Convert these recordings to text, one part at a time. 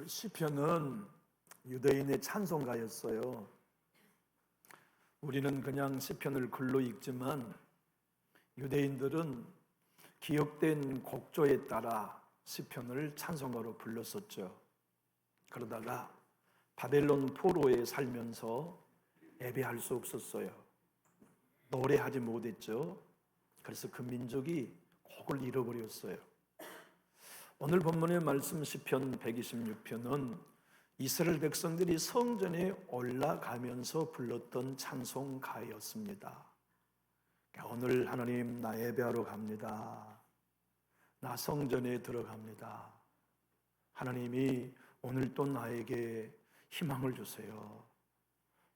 시편은 유대인의 찬송가였어요. 우리는 그냥 시편을 글로 읽지만 유대인들은 기억된 곡조에 따라 시편을 찬송가로 불렀었죠. 그러다가 바벨론 포로에 살면서 예배할 수 없었어요. 노래하지 못했죠. 그래서 그 민족이 곡을 잃어버렸어요. 오늘 본문의 말씀 시편 126편은 이스라엘 백성들이 성전에 올라가면서 불렀던 찬송가였습니다. 오늘 하나님, 나 예배하러 갑니다. 나 성전에 들어갑니다. 하나님이 오늘 또 나에게 희망을 주세요.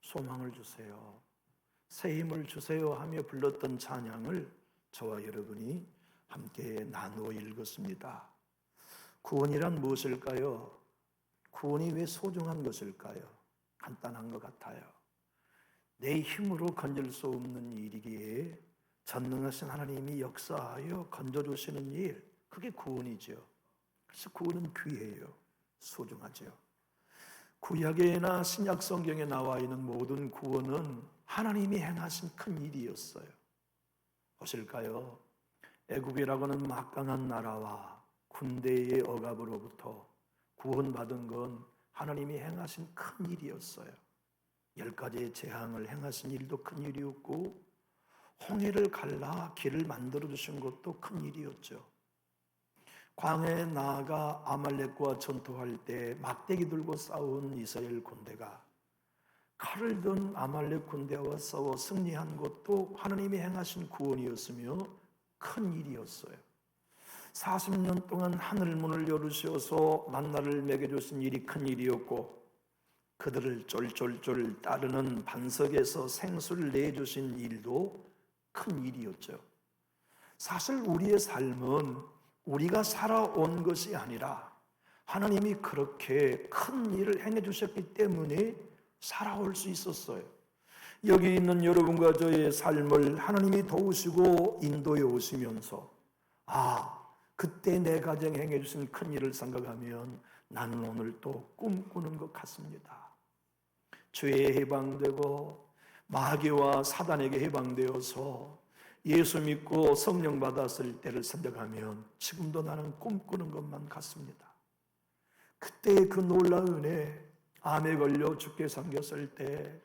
소망을 주세요. 새 힘을 주세요 하며 불렀던 찬양을 저와 여러분이 함께 나누어 읽었습니다. 구원이란 무엇일까요? 구원이 왜 소중한 것일까요? 간단한 것 같아요. 내 힘으로 건질 수 없는 일이기에 전능하신 하나님이 역사하여 건져주시는 일, 그게 구원이죠. 그래서 구원은 귀해요. 소중하죠. 구약에나 신약 성경에 나와 있는 모든 구원은 하나님이 행하신 큰 일이었어요. 무엇일까요? 애굽이라고는 막강한 나라와 군대의 억압으로부터 구원받은 건 하나님이 행하신 큰 일이었어요. 10가지의 재앙을 행하신 일도 큰 일이었고, 홍해를 갈라 길을 만들어 주신 것도 큰 일이었죠. 광야에 나아가 아말렉과 전투할 때 막대기 들고 싸운 이스라엘 군대가 칼을 든 아말렉 군대와 싸워 승리한 것도 하나님이 행하신 구원이었으며 큰 일이었어요. 40년 동안 하늘문을 열으셔서 만나를 먹여주신 일이 큰 일이었고, 그들을 쫄쫄쫄 따르는 반석에서 생수를 내주신 일도 큰 일이었죠. 사실 우리의 삶은 우리가 살아온 것이 아니라 하나님이 그렇게 큰 일을 행해 주셨기 때문에 살아올 수 있었어요. 여기 있는 여러분과 저의 삶을 하나님이 도우시고 인도해 오시면서, 그때 내 가정에 행해 주신 큰 일을 생각하면 나는 오늘 또 꿈꾸는 것 같습니다. 죄에 해방되고 마귀와 사단에게 해방되어서 예수 믿고 성령 받았을 때를 생각하면 지금도 나는 꿈꾸는 것만 같습니다. 그때의 그 놀라운 은혜, 암에 걸려 죽게 생겼을 때,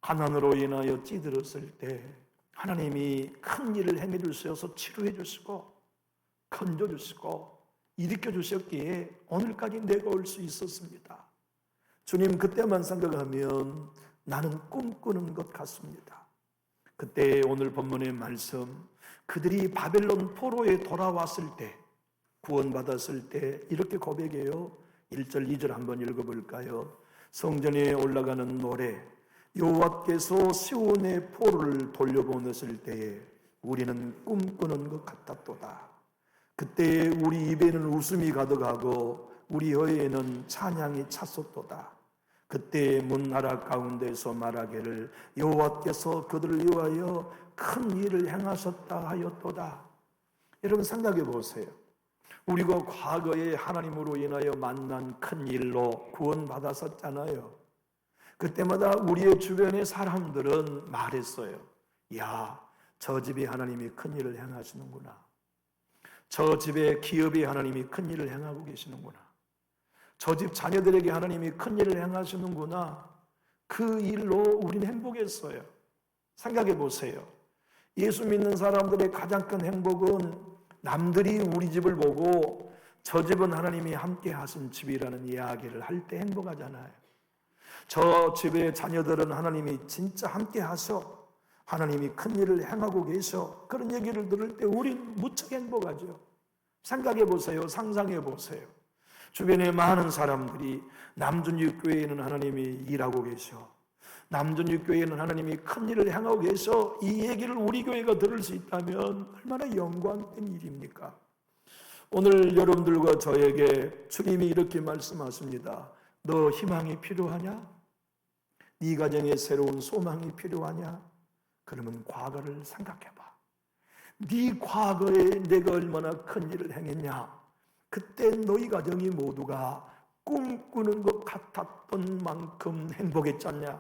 가난으로 인하여 찌들었을 때 하나님이 큰 일을 행해 주셔서 치료해 주시고 건져 주시고 일으켜 주셨기에 오늘까지 내가 올 수 있었습니다. 주님, 그때만 생각하면 나는 꿈꾸는 것 같습니다. 그때 오늘 본문의 말씀, 그들이 바벨론 포로에 돌아왔을 때, 구원받았을 때 이렇게 고백해요. 1절 2절 한번 읽어볼까요? 성전에 올라가는 노래, 여호와께서 시온의 포로를 돌려보냈을 때에 우리는 꿈꾸는 것 같았도다. 그때 우리 입에는 웃음이 가득하고 우리 혀에는 찬양이 찼었도다. 그때 문나라 가운데서 말하기를 여호와께서 그들을 위하여 큰 일을 행하셨다 하였도다. 여러분 생각해 보세요. 우리가 과거에 하나님으로 인하여 만난 큰 일로 구원받았었잖아요. 그때마다 우리의 주변의 사람들은 말했어요. 야, 저 집에 하나님이 큰 일을 행하시는구나. 저 집에 기업이 하나님이 큰 일을 행하고 계시는구나. 저 집 자녀들에게 하나님이 큰 일을 행하시는구나. 그 일로 우리는 행복했어요. 생각해 보세요. 예수 믿는 사람들의 가장 큰 행복은 남들이 우리 집을 보고 저 집은 하나님이 함께 하신 집이라는 이야기를 할 때 행복하잖아요. 저 집의 자녀들은 하나님이 진짜 함께 하셔, 하나님이 큰 일을 행하고 계셔, 그런 얘기를 들을 때 우린 무척 행복하죠. 생각해 보세요. 상상해 보세요. 주변에 많은 사람들이 남준육교회에는 하나님이 일하고 계셔, 남준육교회에는 하나님이 큰 일을 행하고 계셔, 이 얘기를 우리 교회가 들을 수 있다면 얼마나 영광된 일입니까? 오늘 여러분들과 저에게 주님이 이렇게 말씀하십니다. 너 희망이 필요하냐? 네 가정에 새로운 소망이 필요하냐? 그러면 과거를 생각해봐. 네 과거에 내가 얼마나 큰 일을 행했냐? 그때 너희 가정이 모두가 꿈꾸는 것 같았던 만큼 행복했지 않냐?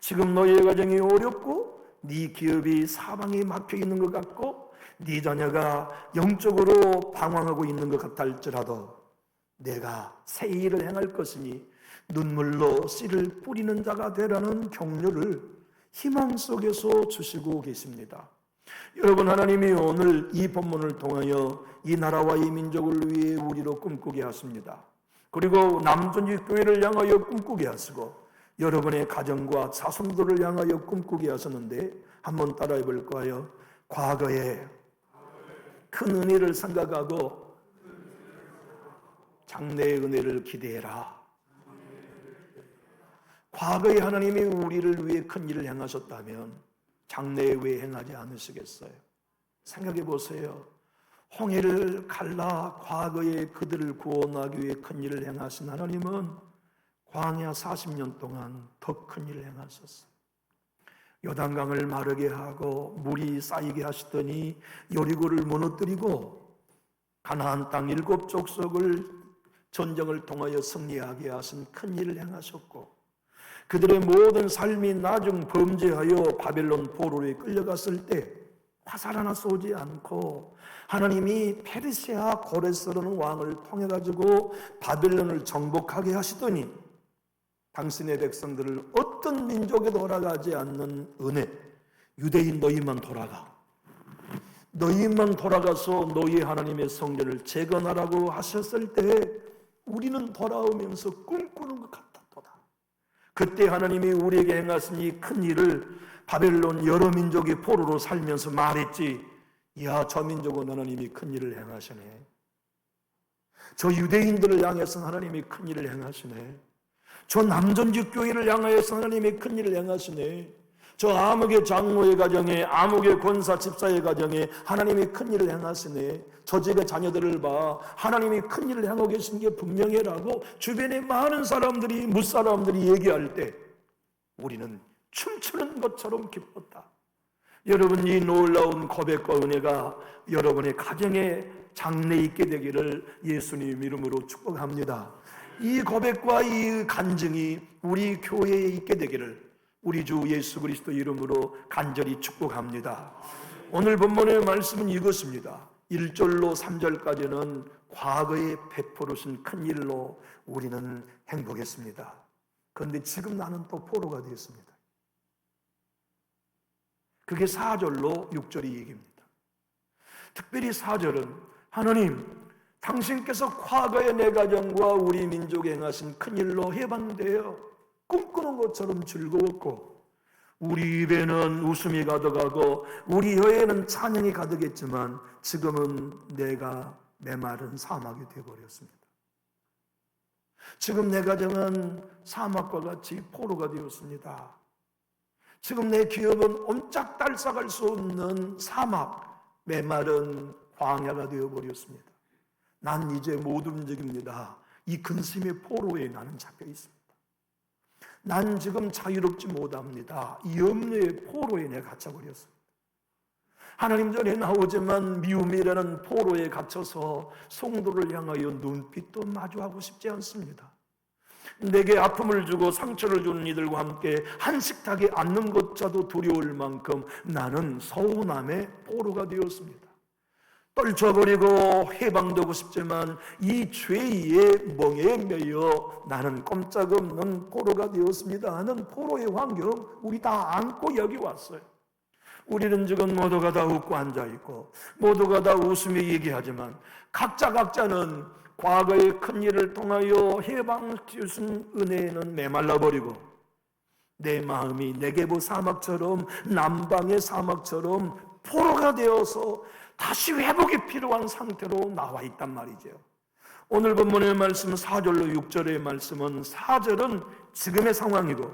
지금 너희의 가정이 어렵고 네 기업이 사방에 막혀 있는 것 같고 네 자녀가 영적으로 방황하고 있는 것 같할지라도 내가 새 일을 행할 것이니 눈물로 씨를 뿌리는 자가 되라는 격려를 희망 속에서 주시고 계십니다. 여러분, 하나님이 오늘 이 본문을 통하여 이 나라와 이 민족을 위해 우리로 꿈꾸게 하십니다. 그리고 남존지 교회를 향하여 꿈꾸게 하시고 여러분의 가정과 자손들을 향하여 꿈꾸게 하셨는데 한번 따라해 볼 거예요. 과거에 큰 은혜를 생각하고 장래의 은혜를 기대해라. 과거에 하나님이 우리를 위해 큰 일을 행하셨다면 장래에 왜 행하지 않으시겠어요? 생각해 보세요. 홍해를 갈라 과거에 그들을 구원하기 위해 큰 일을 행하신 하나님은 광야 40년 동안 더 큰 일을 행하셨어요. 요단강을 마르게 하고 물이 쌓이게 하시더니 여리고를 무너뜨리고 가나안 땅 7족속을 전쟁을 통하여 승리하게 하신 큰 일을 행하셨고 그들의 모든 삶이 나중 범죄하여 바벨론 포로에 끌려갔을 때 화살 하나 쏘지 않고 하나님이 페르시아 고레스라는 왕을 통해 가지고 바벨론을 정복하게 하시더니 당신의 백성들을 어떤 민족에도 허락하지 않는 은혜, 유대인 너희만 돌아가, 너희만 돌아가서 너희 하나님의 성전을 재건하라고 하셨을 때 우리는 돌아오면서 꿈꾸는 것 같았도다. 그때 하나님이 우리에게 행하신 이 큰 일을 바벨론 여러 민족이 포로로 살면서 말했지, 야, 저 민족은 하나님이 큰 일을 행하시네. 저 유대인들을 향해서 하나님이 큰 일을 행하시네. 저 남전지 교회를 향하여서 하나님이 큰 일을 행하시네. 저 암흑의 장로의 가정에, 암흑의 권사 집사의 가정에 하나님이 큰 일을 행하시네. 저 집의 자녀들을 봐, 하나님이 큰 일을 행하고 계신 게 분명해라고 주변의 많은 사람들이, 무사람들이 얘기할 때 우리는 춤추는 것처럼 기뻤다. 여러분, 이 놀라운 고백과 은혜가 여러분의 가정에 장래 있게 되기를 예수님 이름으로 축복합니다. 이 고백과 이 간증이 우리 교회에 있게 되기를 우리 주 예수 그리스도 이름으로 간절히 축복합니다. 오늘 본문의 말씀은 이것입니다. 1절로 3절까지는 과거에 베풀으신 큰 일로 우리는 행복했습니다. 그런데 지금 나는 또 포로가 되었습니다. 그게 4절로 6절이 얘기입니다. 특별히 4절은 하나님, 당신께서 과거의 내 가정과 우리 민족에 행하신 큰 일로 해방되어 꿈꾸는 것처럼 즐거웠고 우리 입에는 웃음이 가득하고 우리 혀에는 찬양이 가득했지만 지금은 내가 메마른 사막이 되어버렸습니다. 지금 내 가정은 사막과 같이 포로가 되었습니다. 지금 내 기업은 옴짝달싹할 수 없는 사막, 메마른 광야가 되어버렸습니다. 난 이제 못 움직입니다. 이 근심의 포로에 나는 잡혀 있습니다. 난 지금 자유롭지 못합니다. 이 염려의 포로에 내가 갇혀버렸습니다. 하나님 전에 나오지만 미움이라는 포로에 갇혀서 성도를 향하여 눈빛도 마주하고 싶지 않습니다. 내게 아픔을 주고 상처를 주는 이들과 함께 한식탁에 앉는 것조차도 두려울 만큼 나는 서운함의 포로가 되었습니다. 떨쳐버리고 해방되고 싶지만 이 죄의 멍에 매여 나는 꼼짝없는 포로가 되었습니다 하는 포로의 환경 우리 다 안고 여기 왔어요. 우리는 지금 모두가 다 웃고 앉아있고 모두가 다 웃으며 얘기하지만 각자는 과거의 큰 일을 통하여 해방주신 은혜에는 메말라버리고 내 마음이 네게부 사막처럼 남방의 사막처럼 포로가 되어서 다시 회복이 필요한 상태로 나와 있단 말이죠. 오늘 본문의 말씀은 4절로 6절의 말씀은 4절은 지금의 상황이고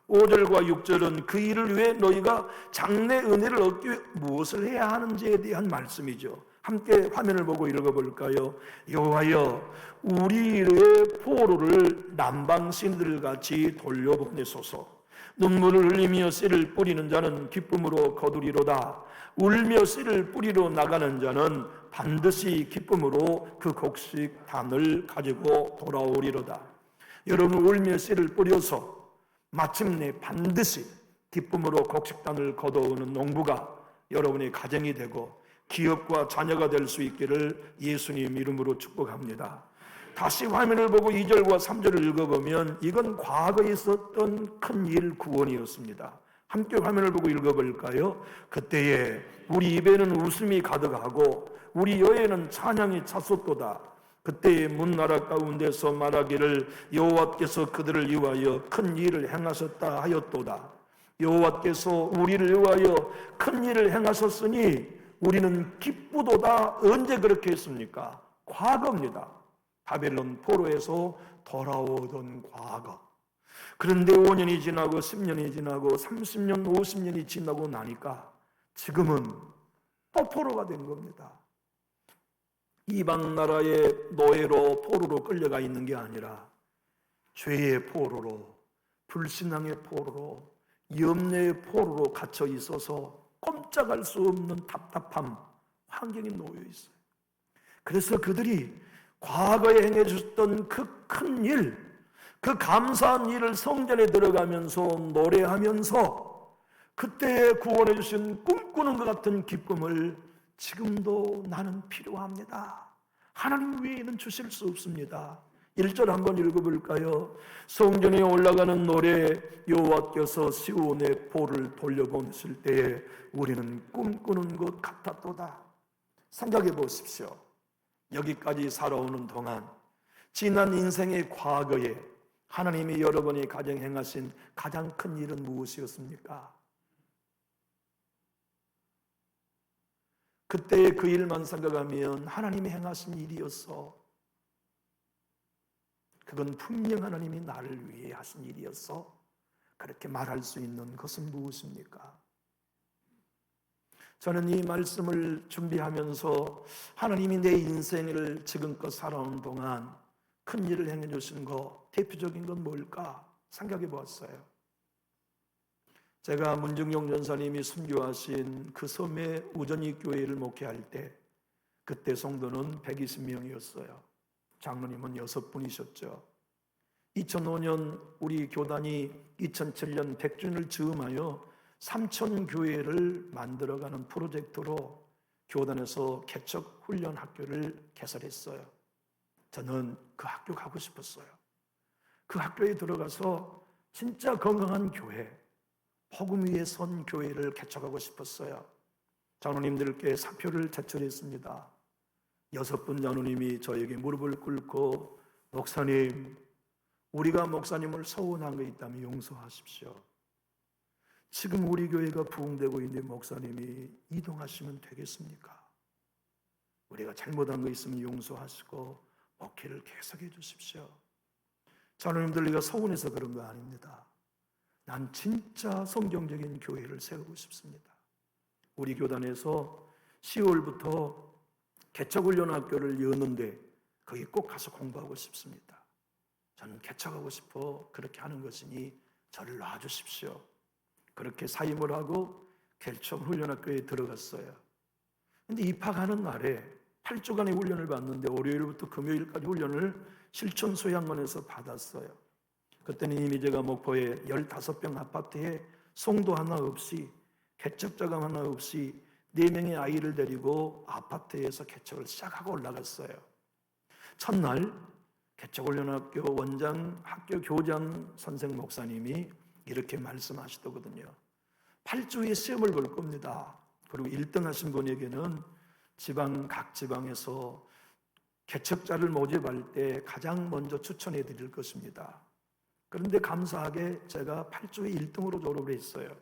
5절과 6절은 그 일을 위해 너희가 장래 은혜를 얻기 위해 무엇을 해야 하는지에 대한 말씀이죠. 함께 화면을 보고 읽어볼까요? 여호와여 우리의 포로를 남방 신들같이 돌려보내소서. 눈물을 흘리며 씨를 뿌리는 자는 기쁨으로 거두리로다. 울며 씨를 뿌리러 나가는 자는 반드시 기쁨으로 그 곡식단을 가지고 돌아오리로다. 여러분 울며 씨를 뿌려서 마침내 반드시 기쁨으로 곡식단을 거둬오는 농부가 여러분의 가정이 되고 기업과 자녀가 될 수 있기를 예수님 이름으로 축복합니다. 다시 화면을 보고 2절과 3절을 읽어보면 이건 과거에 있었던 큰일 구원이었습니다. 함께 화면을 보고 읽어볼까요? 그때에 우리 입에는 웃음이 가득하고 우리 혀에는 찬양이 찼었도다. 그때에 문나라 가운데서 말하기를 여호와께서 그들을 위하여 큰 일을 행하셨다 하였도다. 여호와께서 우리를 위하여 큰 일을 행하셨으니 우리는 기쁘도다. 언제 그렇게 했습니까? 과거입니다. 바벨론 포로에서 돌아오던 과거. 그런데 5년이 지나고 10년이 지나고 30년, 50년이 지나고 나니까 지금은 또 포로가 된 겁니다. 이방 나라의 노예로 포로로 끌려가 있는 게 아니라 죄의 포로로, 불신앙의 포로로, 염려의 포로로 갇혀 있어서 꼼짝할 수 없는 답답함, 환경에 놓여 있어요. 그래서 그들이 과거에 행해 주셨던 그 큰 일, 그 감사한 일을 성전에 들어가면서 노래하면서 그때 구원해 주신 꿈꾸는 것 같은 기쁨을 지금도 나는 필요합니다. 하나님 외에는 주실 수 없습니다. 1절 한번 읽어볼까요? 성전에 올라가는 노래, 여호와께서 시온의 볼을 돌려보실 때에 우리는 꿈꾸는 것 같았도다. 생각해 보십시오. 여기까지 살아오는 동안 지난 인생의 과거에 하나님이 여러분의 가정에 행하신 가장 큰 일은 무엇이었습니까? 그때의 그 일만 생각하면 하나님이 행하신 일이었어. 그건 분명 하나님이 나를 위해 하신 일이었어. 그렇게 말할 수 있는 것은 무엇입니까? 저는 이 말씀을 준비하면서 하나님이 내 인생을 지금껏 살아온 동안 큰 일을 행해 주신 거, 대표적인 건 뭘까 생각해 보았어요. 제가 문중용 전사님이 순교하신 그 섬의 우전이 교회를 목회할 때 그때 성도는 120명이었어요. 장로님은 6분이셨죠. 2005년 우리 교단이 2007년 100주년을 즈음하여 3,000교회를 만들어가는 프로젝트로 교단에서 개척 훈련 학교를 개설했어요. 저는 그 학교 가고 싶었어요. 그 학교에 들어가서 진짜 건강한 교회, 복음 위에 선 교회를 개척하고 싶었어요. 장로님들께 사표를 제출했습니다. 6분 장로님이 저에게 무릎을 꿇고 목사님, 우리가 목사님을 서운한 거 있다면 용서하십시오. 지금 우리 교회가 부흥되고 있는데 목사님이 이동하시면 되겠습니까? 우리가 잘못한 거 있으면 용서하시고 목회를 계속해 주십시오. 장로님들, 우리가 서운해서 그런 거 아닙니다. 난 진짜 성경적인 교회를 세우고 싶습니다. 우리 교단에서 10월부터 개척훈련 학교를 여는데 거기 꼭 가서 공부하고 싶습니다. 저는 개척하고 싶어 그렇게 하는 것이니 저를 놔주십시오. 그렇게 사임을 하고 개척훈련학교에 들어갔어요. 근데 입학하는 날에 8주간의 훈련을 받는데 월요일부터 금요일까지 훈련을 실천 소양원에서 받았어요. 그때는 이미 제가 목포에 15평 아파트에 송도 하나 없이 개척자금 하나 없이 4명의 아이를 데리고 아파트에서 개척을 시작하고 올라갔어요. 첫날 개척훈련학교 원장 학교 교장 선생 목사님이 이렇게 말씀하시더거든요. 8주에 시험을 볼 겁니다. 그리고 1등 하신 분에게는 각 지방에서 개척자를 모집할 때 가장 먼저 추천해 드릴 것입니다. 그런데 감사하게 제가 8주에 1등으로 졸업을 했어요.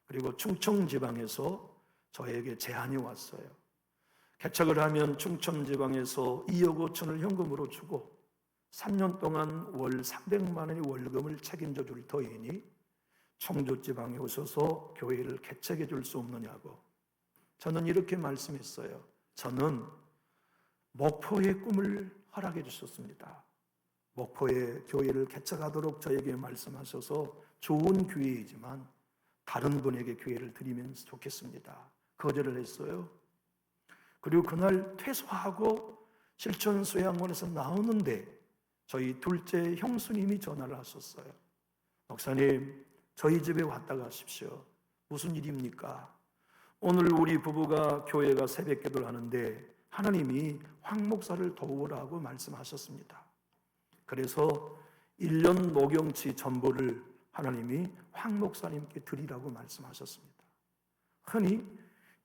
그리고 충청지방에서 저에게 제안이 왔어요. 개척을 하면 충청지방에서 2억 5천을 현금으로 주고 3년 동안 월 300만 원의 월급을 책임져 줄 터이니 청주지방에 오셔서 교회를 개척해 줄 수 없느냐고. 저는 이렇게 말씀했어요. 저는 목포의 꿈을 허락해 주셨습니다. 목포의 교회를 개척하도록 저에게 말씀하셔서 좋은 기회이지만 다른 분에게 기회를 드리면 좋겠습니다. 거절을 했어요. 그리고 그날 퇴소하고 실천수양원에서 나오는데 저희 둘째 형수님이 전화를 하셨어요. 목사님, 저희 집에 왔다 가십시오. 무슨 일입니까? 오늘 우리 부부가 교회가 새벽기도를 하는데 하나님이 황 목사를 도우라고 말씀하셨습니다. 그래서 1년 녹용치 전보를 하나님이 황 목사님께 드리라고 말씀하셨습니다. 흔히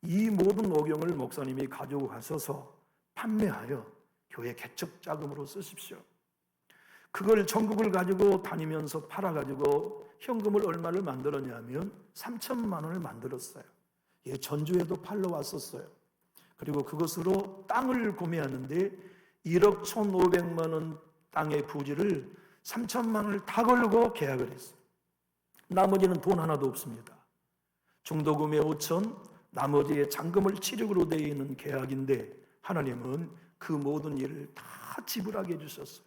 이 모든 녹용을 목사님이 가지고 가셔서 판매하여 교회 개척 자금으로 쓰십시오. 그걸 전국을 가지고 다니면서 팔아가지고 현금을 얼마를 만들었냐면 3천만 원을 만들었어요. 예, 전주에도 팔러 왔었어요. 그리고 그것으로 땅을 구매하는데 1억 1,500만 원 땅의 부지를 3천만 원을 다 걸고 계약을 했어요. 나머지는 돈 하나도 없습니다. 중도금에 5천, 나머지의 잔금을 취득으로 되어 있는 계약인데 하나님은 그 모든 일을 다 지불하게 해주셨어요.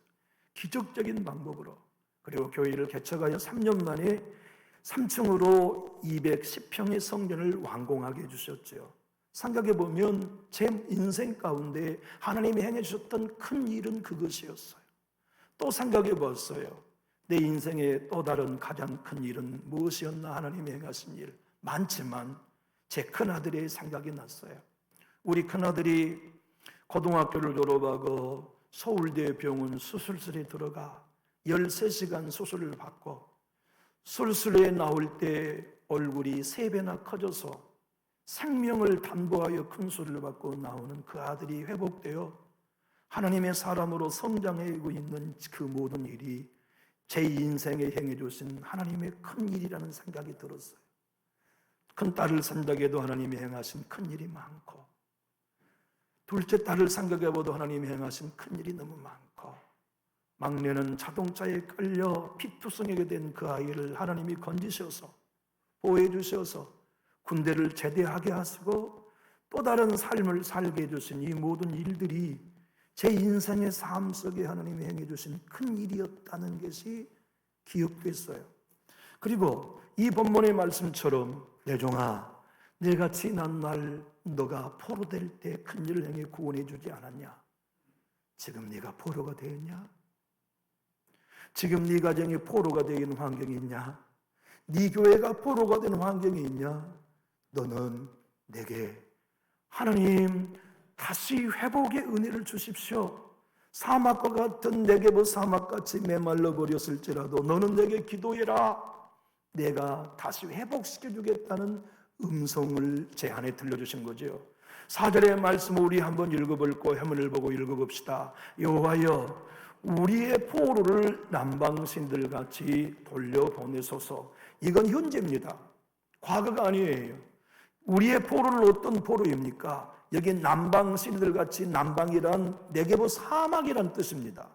기적적인 방법으로. 그리고 교회를 개척하여 3년 만에 3층으로 210평의 성전을 완공하게 해주셨죠. 생각해 보면 제 인생 가운데 하나님이 행해 주셨던 큰 일은 그것이었어요. 또 생각해 봤어요. 내 인생의 또 다른 가장 큰 일은 무엇이었나? 하나님이 행하신 일 많지만 제 큰아들의 생각이 났어요. 우리 큰아들이 고등학교를 졸업하고 서울대 병원 수술실에 들어가 13시간 수술을 받고 수술에 나올 때 얼굴이 3배나 커져서 생명을 담보하여 큰 수술을 받고 나오는 그 아들이 회복되어 하나님의 사람으로 성장하고 있는 그 모든 일이 제 인생에 행해 주신 하나님의 큰 일이라는 생각이 들었어요. 큰 딸을 생각해도 하나님이 행하신 큰 일이 많고, 둘째 딸을 생각해봐도 하나님이 행하신 큰 일이 너무 많고, 막내는 자동차에 끌려 피투성이게 된 그 아이를 하나님이 건지셔서 보호해 주셔서 군대를 제대하게 하시고 또 다른 삶을 살게 해주신 이 모든 일들이 제 인생의 삶 속에 하나님이 행해 주신 큰 일이었다는 것이 기억됐어요. 그리고 이 본문의 말씀처럼 내 종아, 내가 지난날 너가 포로 될 때 큰 일을 행해 구원해 주지 않았냐? 지금 네가 포로가 되었냐? 지금 네 가정이 포로가 되는 환경이 있냐? 네 교회가 포로가 되는 환경이 있냐? 너는 내게 하나님 다시 회복의 은혜를 주십시오. 사막과 같은 네게보 사막같이 메말라 버렸을지라도 너는 내게 기도해라. 내가 다시 회복시켜 주겠다는 음성을 제 안에 들려주신 거죠. 4절의 말씀을 우리 한번 읽어볼고 해문을 보고 읽어봅시다. 여호와여, 우리의 포로를 남방신들 같이 돌려보내소서. 이건 현재입니다. 과거가 아니에요. 우리의 포로는 어떤 포로입니까? 여기 남방신들 같이, 남방이란 네게보 사막이란 뜻입니다.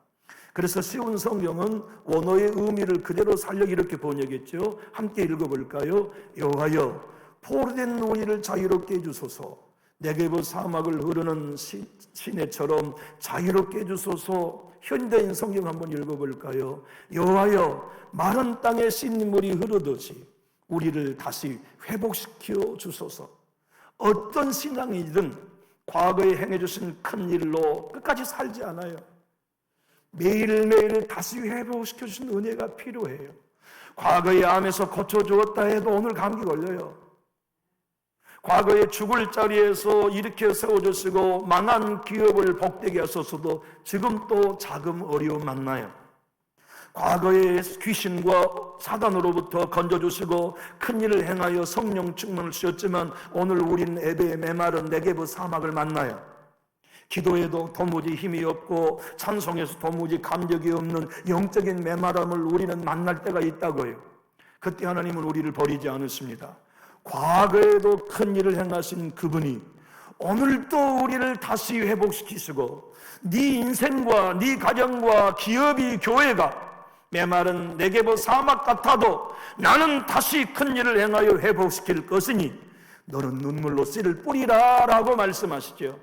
그래서 쉬운 성경은 원어의 의미를 그대로 살려 이렇게 번역했죠. 함께 읽어볼까요? 여호와여, 포로된 우리를 자유롭게 해주소서. 네게보 사막을 흐르는 시내처럼 자유롭게 해주소서. 현대인 성경 한번 읽어볼까요? 여호와여, 마른 땅에 씻물이 흐르듯이 우리를 다시 회복시켜 주소서. 어떤 신앙이든 과거에 행해주신 큰 일로 끝까지 살지 않아요. 매일매일 다시 회복시켜 주신 은혜가 필요해요. 과거의 암에서 고쳐주었다 해도 오늘 감기 걸려요. 과거에 죽을 자리에서 일으켜 세워주시고 망한 기업을 복되게 하셔서도 지금 또 자금 어려움 만나요. 과거에 귀신과 사단으로부터 건져주시고 큰일을 행하여 성령 충만을 주셨지만 오늘 우리는 에베의 메마른 네게브 사막을 만나요. 기도해도 도무지 힘이 없고 찬송에서 도무지 감격이 없는 영적인 메마름을 우리는 만날 때가 있다고요. 그때 하나님은 우리를 버리지 않으십니다. 과거에도 큰 일을 행하신 그분이 오늘도 우리를 다시 회복시키시고 네 인생과 네 가정과 기업이 교회가 메마른 네게보 사막 같아도 나는 다시 큰 일을 행하여 회복시킬 것이니 너는 눈물로 씨를 뿌리라 라고 말씀하시죠.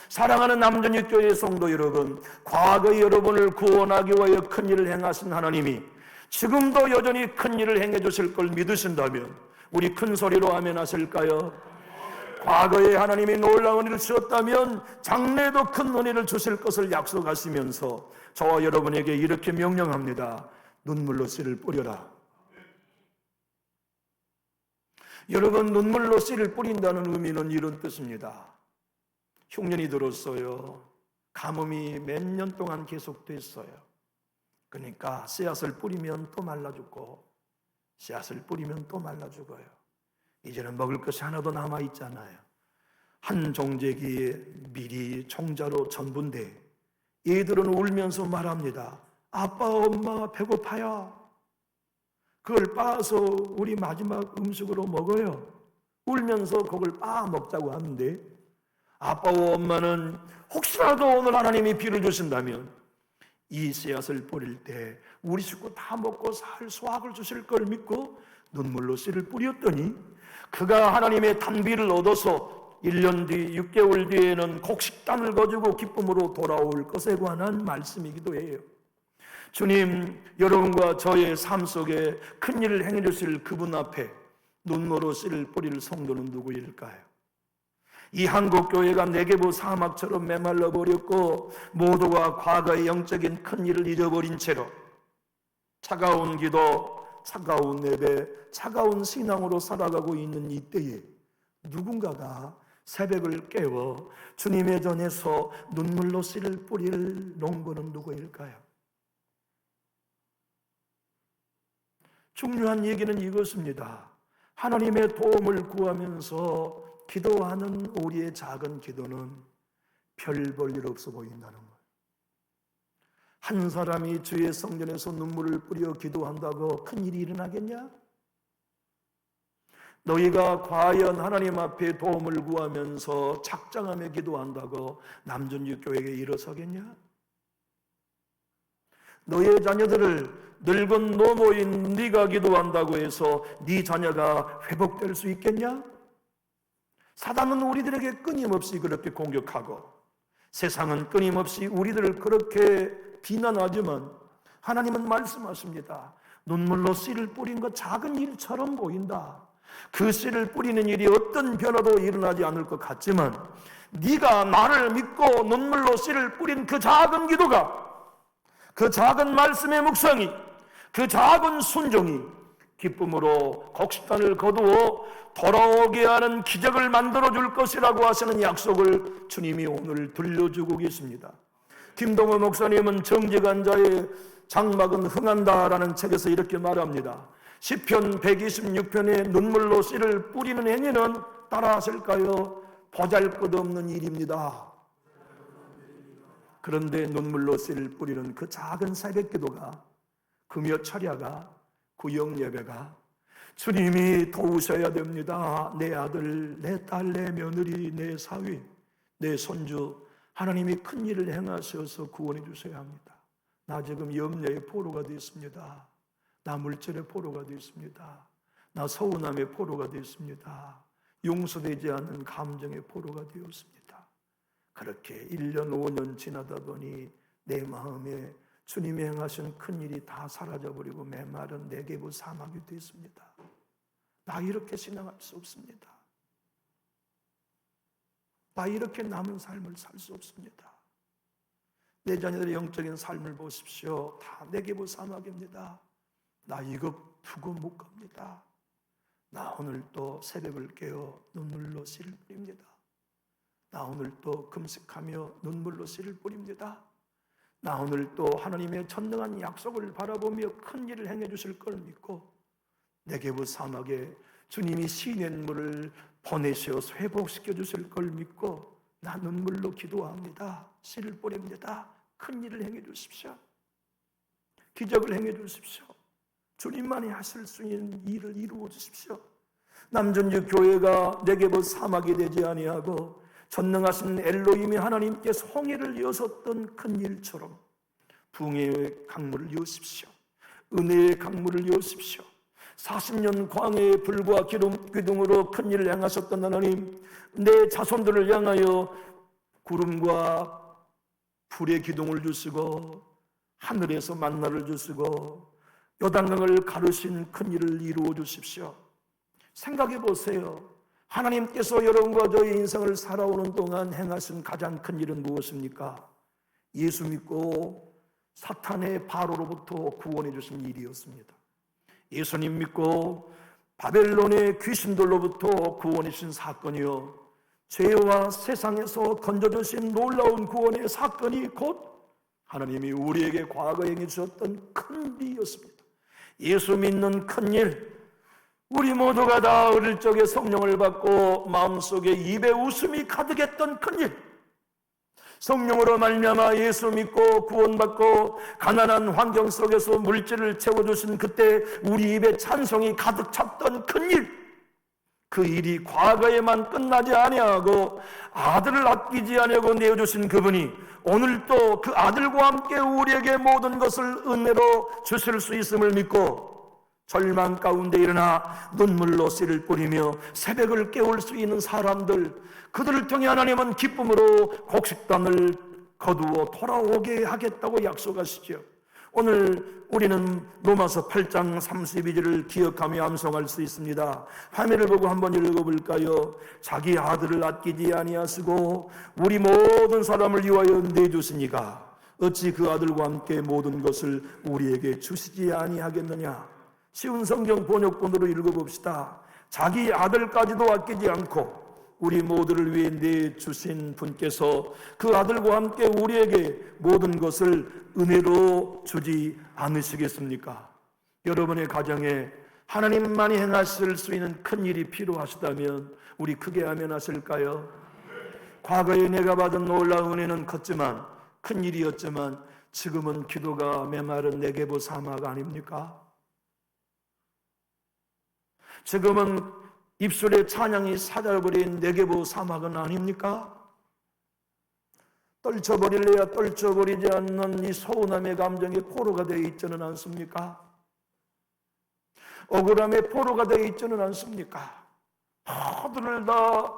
사랑하는 남전육교회 성도 여러분, 과거의 여러분을 구원하기 위하여 큰 일을 행하신 하나님이 지금도 여전히 큰 일을 행해 주실 걸 믿으신다면 우리 큰 소리로 아멘 하실까요? 과거에 하나님이 놀라운 일을 주셨다면 장래에도 큰 은혜를 주실 것을 약속하시면서 저와 여러분에게 이렇게 명령합니다. 눈물로 씨를 뿌려라. 여러분, 눈물로 씨를 뿌린다는 의미는 이런 뜻입니다. 흉년이 들었어요. 가뭄이 몇 년 동안 계속됐어요. 그러니까 씨앗을 뿌리면 또 말라 죽고 씨앗을 뿌리면 또 말라 죽어요. 이제는 먹을 것이 하나도 남아있잖아요. 한 종제기에 밀이 종자로 전분돼 얘들은 울면서 말합니다. 아빠, 엄마 배고파요. 그걸 빻아서 우리 마지막 음식으로 먹어요. 울면서 그걸 빻아 먹자고 하는데 아빠와 엄마는 혹시라도 오늘 하나님이 비를 주신다면 이 씨앗을 뿌릴 때 우리 식구 다 먹고 살 수확을 주실 걸 믿고 눈물로 씨를 뿌렸더니 그가 하나님의 단비를 얻어서 1년 뒤 6개월 뒤에는 곡식단을 거두고 기쁨으로 돌아올 것에 관한 말씀이기도 해요. 주님, 여러분과 저의 삶 속에 큰 일을 행해 주실 그분 앞에 눈물로 씨를 뿌릴 성도는 누구일까요? 이 한국교회가 네게부 사막처럼 메말라 버렸고 모두가 과거의 영적인 큰 일을 잊어버린 채로 차가운 기도, 차가운 예배, 차가운 신앙으로 살아가고 있는 이때에 누군가가 새벽을 깨워 주님의 전에서 눈물로 씨를 뿌릴 농부는 누구일까요? 중요한 얘기는 이것입니다. 하나님의 도움을 구하면서 기도하는 우리의 작은 기도는 별 볼 일 없어 보인다는 거예요. 한 사람이 주의 성전에서 눈물을 뿌려 기도한다고 큰일이 일어나겠냐? 너희가 과연 하나님 앞에 도움을 구하면서 착장하며 기도한다고 남준육 교회에 일어서겠냐? 너의 자녀들을 늙은 노모인 네가 기도한다고 해서 네 자녀가 회복될 수 있겠냐? 사단은 우리들에게 끊임없이 그렇게 공격하고 세상은 끊임없이 우리들을 그렇게 비난하지만 하나님은 말씀하십니다. 눈물로 씨를 뿌린 것 작은 일처럼 보인다. 그 씨를 뿌리는 일이 어떤 변화도 일어나지 않을 것 같지만 네가 나를 믿고 눈물로 씨를 뿌린 그 작은 기도가, 그 작은 말씀의 묵상이, 그 작은 순종이 기쁨으로 곡식단을 거두어 돌아오게 하는 기적을 만들어줄 것이라고 하시는 약속을 주님이 오늘 들려주고 계십니다. 김동호 목사님은 정직한 자의 장막은 흥한다라는 책에서 이렇게 말합니다. 시편 126편에 눈물로 씨를 뿌리는 행위는 따라하실까요? 보잘것없는 일입니다. 그런데 눈물로 씨를 뿌리는 그 작은 새벽기도가, 금요 철야가, 구역 예배가 주님이 도우셔야 됩니다. 내 아들, 내 딸, 내 며느리, 내 사위, 내 손주, 하나님이 큰 일을 행하셔서 구원해 주셔야 합니다. 나 지금 염려의 포로가 되었습니다. 나 물질의 포로가 되었습니다. 나 서운함의 포로가 되었습니다. 용서되지 않는 감정의 포로가 되었습니다. 그렇게 1년 5년 지나다 보니 내 마음에 주님이 행하신 큰일이 다 사라져버리고 메마른 네게부 사막이 됐습니다. 나 이렇게 신앙할 수 없습니다. 나 이렇게 남은 삶을 살 수 없습니다. 내 자녀들의 영적인 삶을 보십시오. 다 네게부 사막입니다. 나 이거 두고 못 갑니다. 나 오늘 또 새벽을 깨어 눈물로 씨를 뿌립니다. 나 오늘 또 금식하며 눈물로 씨를 뿌립니다. 나 오늘 또 하나님의 전능한 약속을 바라보며 큰 일을 행해 주실 걸 믿고 네게부 사막에 주님이 시냇물을 보내셔서 회복시켜 주실 걸 믿고 나 눈물로 기도합니다. 씨를 뿌립니다. 큰 일을 행해 주십시오. 기적을 행해 주십시오. 주님만이 하실 수 있는 일을 이루어 주십시오. 남전주 교회가 네게부 사막이 되지 아니하고 전능하신 엘로힘이 하나님께서 홍해를 여섰던 큰 일처럼 붕의 강물을 여십시오. 은혜의 강물을 여십시오. 40년 광야의 불과 기둥으로 큰 일을 행하셨던 하나님, 내 자손들을 향하여 구름과 불의 기둥을 주시고 하늘에서 만나를 주시고 요단강을 가르신 큰 일을 이루어 주십시오. 생각해 보세요. 하나님께서 여러분과 저의 인생을 살아오는 동안 행하신 가장 큰 일은 무엇입니까? 예수 믿고 사탄의 바로로부터 구원해 주신 일이었습니다. 예수님 믿고 바벨론의 귀신들로부터 구원해 주신 사건이요, 죄와 세상에서 건져주신 놀라운 구원의 사건이 곧 하나님이 우리에게 과거에 행해 주셨던 큰 일이었습니다. 예수 믿는 큰 일, 우리 모두가 다 어릴 적에 성령을 받고 마음속에 입에 웃음이 가득했던 큰 일, 성령으로 말미암아 예수 믿고 구원받고 가난한 환경 속에서 물질을 채워주신 그때 우리 입에 찬송이 가득 찼던 큰 일, 그 일이 과거에만 끝나지 아니하고 아들을 아끼지 아니하고 내어주신 그분이 오늘도 그 아들과 함께 우리에게 모든 것을 은혜로 주실 수 있음을 믿고 절망 가운데 일어나 눈물로 씨를 뿌리며 새벽을 깨울 수 있는 사람들, 그들을 통해 하나님은 기쁨으로 곡식단을 거두어 돌아오게 하겠다고 약속하시죠. 오늘 우리는 로마서 8장 32절을 기억하며 암송할 수 있습니다. 화면을 보고 한번 읽어볼까요? 자기 아들을 아끼지 아니하시고 우리 모든 사람을 위하여 내주시니가 어찌 그 아들과 함께 모든 것을 우리에게 주시지 아니하겠느냐. 쉬운 성경 번역본으로 읽어봅시다. 자기 아들까지도 아끼지 않고 우리 모두를 위해 내주신 분께서 그 아들과 함께 우리에게 모든 것을 은혜로 주지 않으시겠습니까? 여러분의 가정에 하나님만이 행하실 수 있는 큰 일이 필요하시다면 우리 크게 아멘하실까요? 과거에 내가 받은 놀라운 은혜는 컸지만, 큰 일이었지만 지금은 기도가 메마른 네게보 사막 아닙니까? 지금은 입술에 찬양이 사라져버린 네게보 사막은 아닙니까? 떨쳐버릴래야 떨쳐버리지 않는 이 서운함의 감정이 포로가 되어 있지는 않습니까? 억울함의 포로가 되어 있지는 않습니까? 모두를 다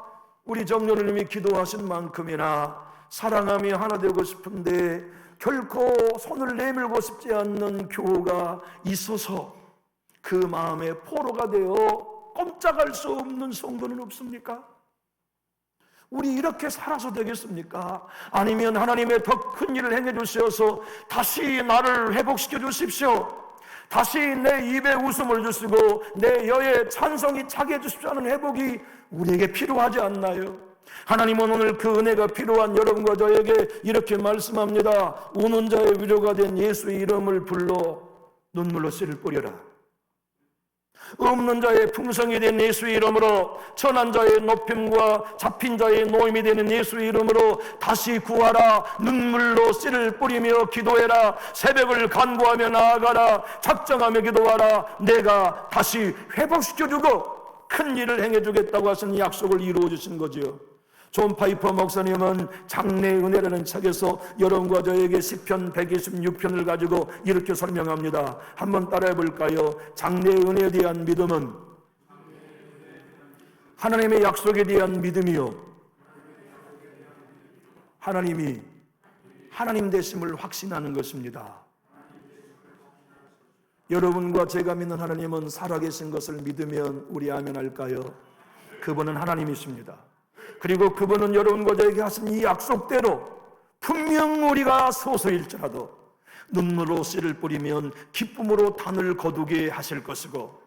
우리 정렬님이 기도하신 만큼이나 사랑하며 하나 되고 싶은데 결코 손을 내밀고 싶지 않는 교우가 있어서 그 마음에 포로가 되어 꼼짝할 수 없는 성도는 없습니까? 우리 이렇게 살아서 되겠습니까? 아니면 하나님의 더 큰 일을 행해 주셔서 다시 나를 회복시켜 주십시오, 다시 내 입에 웃음을 주시고 내 혀에 찬송이 차게 해주십시오 하는 회복이 우리에게 필요하지 않나요? 하나님은 오늘 그 은혜가 필요한 여러분과 저에게 이렇게 말씀합니다. 우는 자의 위로가 된 예수의 이름을 불러 눈물로 씨를 뿌려라. 없는 자의 풍성이 된 예수의 이름으로, 천한 자의 높임과 잡힌 자의 노임이 되는 예수의 이름으로 다시 구하라. 눈물로 씨를 뿌리며 기도해라. 새벽을 간구하며 나아가라. 작정하며 기도하라. 내가 다시 회복시켜주고 큰 일을 행해주겠다고 하신 약속을 이루어주신 거지요. 존 파이퍼 목사님은 장래의 은혜라는 책에서 여러분과 저에게 시편 126편을 가지고 이렇게 설명합니다. 한번 따라해 볼까요? 장래의 은혜에 대한 믿음은 하나님의 약속에 대한 믿음이요, 하나님이 하나님 되심을 확신하는 것입니다. 여러분과 제가 믿는 하나님은 살아계신 것을 믿으면 우리 아멘 할까요? 그분은 하나님이십니다. 그리고 그분은 여러분과 저에게 하신 이 약속대로 분명 우리가 소수일지라도 눈물로 씨를 뿌리면 기쁨으로 단을 거두게 하실 것이고,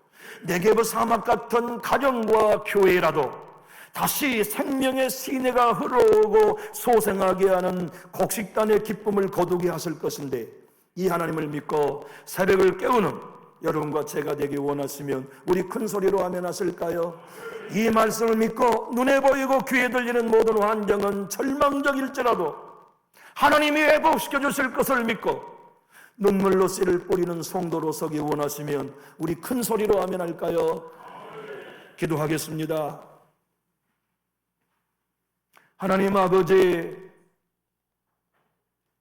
네게브 사막 같은 가정과 교회라도 다시 생명의 시내가 흘러오고 소생하게 하는 곡식단의 기쁨을 거두게 하실 것인데, 이 하나님을 믿고 새벽을 깨우는 여러분과 제가 되기 원하시면 우리 큰 소리로 아멘 하실까요? 이 말씀을 믿고 눈에 보이고 귀에 들리는 모든 환경은 절망적일지라도 하나님이 회복시켜 주실 것을 믿고 눈물로 씨를 뿌리는 성도로 서기 원하시면 우리 큰 소리로 아멘 할까요? 기도하겠습니다. 하나님 아버지,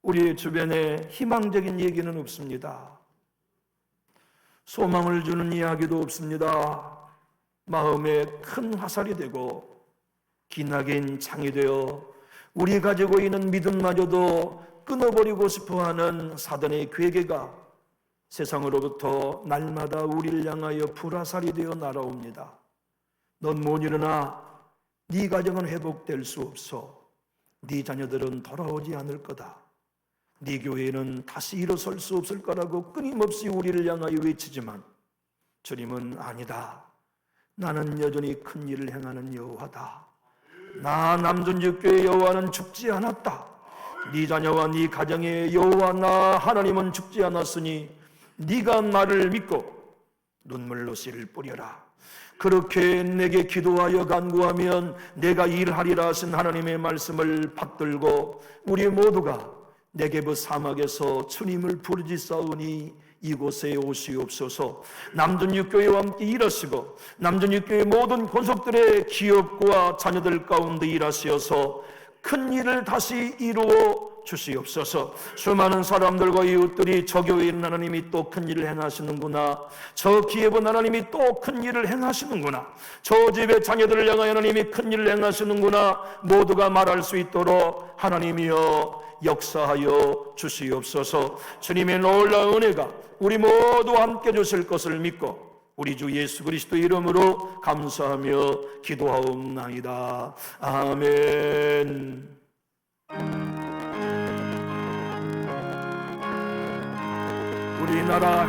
우리 주변에 희망적인 얘기는 없습니다. 소망을 주는 이야기도 없습니다. 마음에 큰 화살이 되고 기나긴 창이 되어 우리 가지고 있는 믿음마저도 끊어버리고 싶어하는 사단의 괴계가 세상으로부터 날마다 우리를 향하여 불화살이 되어 날아옵니다. 넌 못 일어나, 네 가정은 회복될 수 없어. 네 자녀들은 돌아오지 않을 거다. 네 교회는 다시 일어설 수 없을 거라고 끊임없이 우리를 향하여 외치지만 주님은 아니다. 나는 여전히 큰 일을 행하는 여호와다. 나 남존육교의 여호와는 죽지 않았다. 네 자녀와 네 가정의 여호와 나 하나님은 죽지 않았으니 네가 나를 믿고 눈물로 씨를 뿌려라. 그렇게 내게 기도하여 간구하면 내가 일하리라 하신 하나님의 말씀을 받들고 우리 모두가 네게브 사막에서 주님을 부르짖사오니 이곳에 오시옵소서. 남존육교회와 함께 일하시고 남존육교회 모든 권속들의 기업과 자녀들 가운데 일하시어서 큰 일을 다시 이루어 주시옵소서. 수많은 사람들과 이웃들이 저 교회에 있는 하나님이 또 큰 일을 행하시는구나, 저 기업은 하나님이 또 큰 일을 행하시는구나, 저 집의 자녀들을 향하여 하나님이 큰 일을 행하시는구나 모두가 말할 수 있도록 하나님이여 역사하여 주시옵소서. 주님의 놀라운 은혜가 우리 모두 함께 주실 것을 믿고 우리 주 예수 그리스도 이름으로 감사하며 기도하옵나이다. 아멘. 우리나라